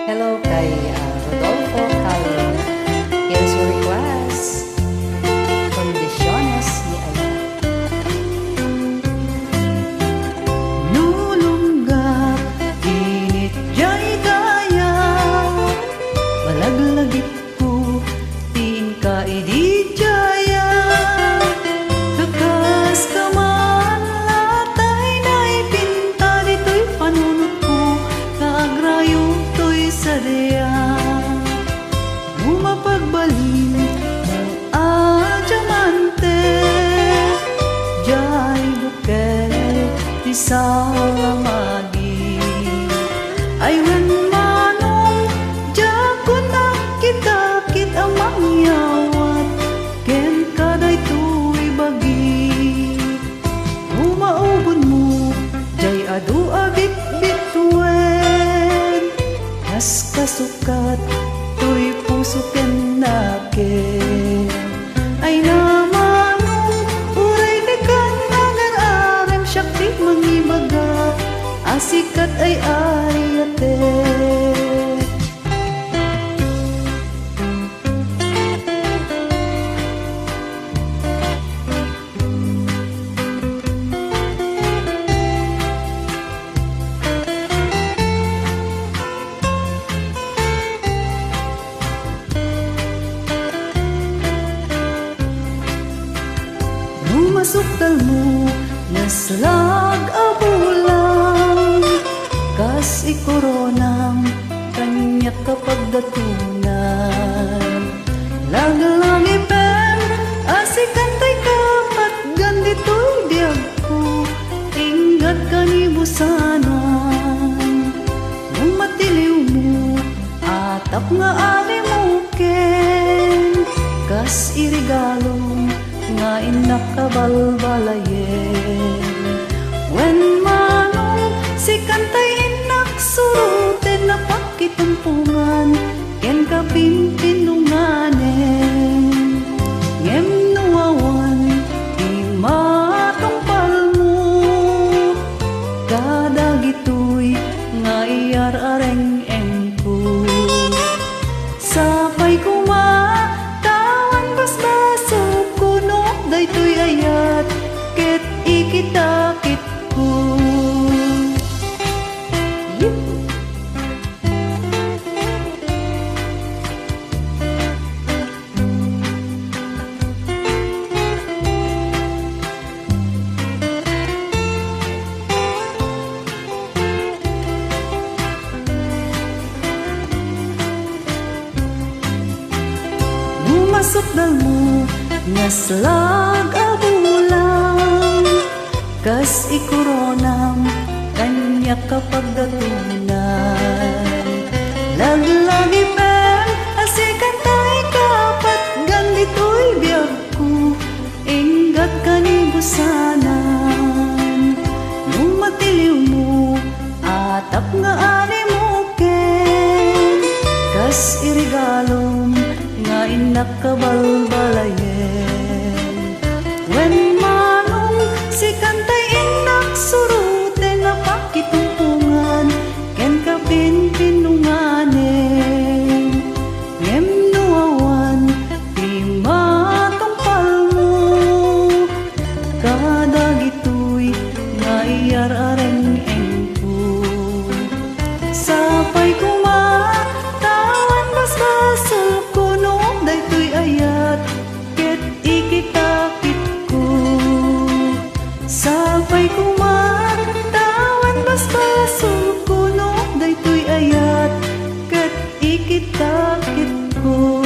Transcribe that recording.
Hello kay Rodolfo Calvo. Here's your request. Condiciones ni Aya. Nulunggap, init jay daya, malaglagit ko, tin ka idi jaya. Kakas ka man, latay na'y pinta, dito'y panunot ko, kaagrayo to'y sadya. Umapagbalin mo diamante, jay bukel di salamagi. Ay wen manong jago nakita-kit ang mangyawat, ken kaday tu'y bagi. Umaubon mo jay adu agit bituen, kas kasukat to'y puso ken nakin. Ay namanong uray dekan nagan-arem syakti mangibaga, asikat ay ayate. Masukdal mo naslag abulang, kas ikoronam kanya kapag datunan. Lagi-lagi pen asikan tay kapat gandito'y diag ko, ingat kanibusanan. Nung matiliw mo atap nga ali mo ken, kas irigalong nga inakabalbalayen. Wen manong si kantay inak suruten na pakitumpungan, ken kapimpinunganen. Ngem nuawan di matungpal mo, kadagitoy nga iyar-areng-eng ko. Sapay kumatawan basbaso, daytoy ayat ket ikitakit ko. Masuk dal mo naslag abulang, kas ikoronam kanya kapag datunan. Lagi-lagi pen asikan tay kapat gandito'y biyag ko, ingat kanibusanan. Nung matiliw mo atap nga ani mo ken, kas irigalom nga inakabalbalayen. Wen manong si kantay inak suruten na pakitumpungan, ken kapinpinunganen. Ngem nuawan di matungpal mo, kadagitoy nga iyar-areng-eng ko. Sapay kumatawan basbasol ko, daytoy ayat ket ikitakit ko. Sapay kumatawan basbaso kuno, daytoy ayat ket ikitakit ko.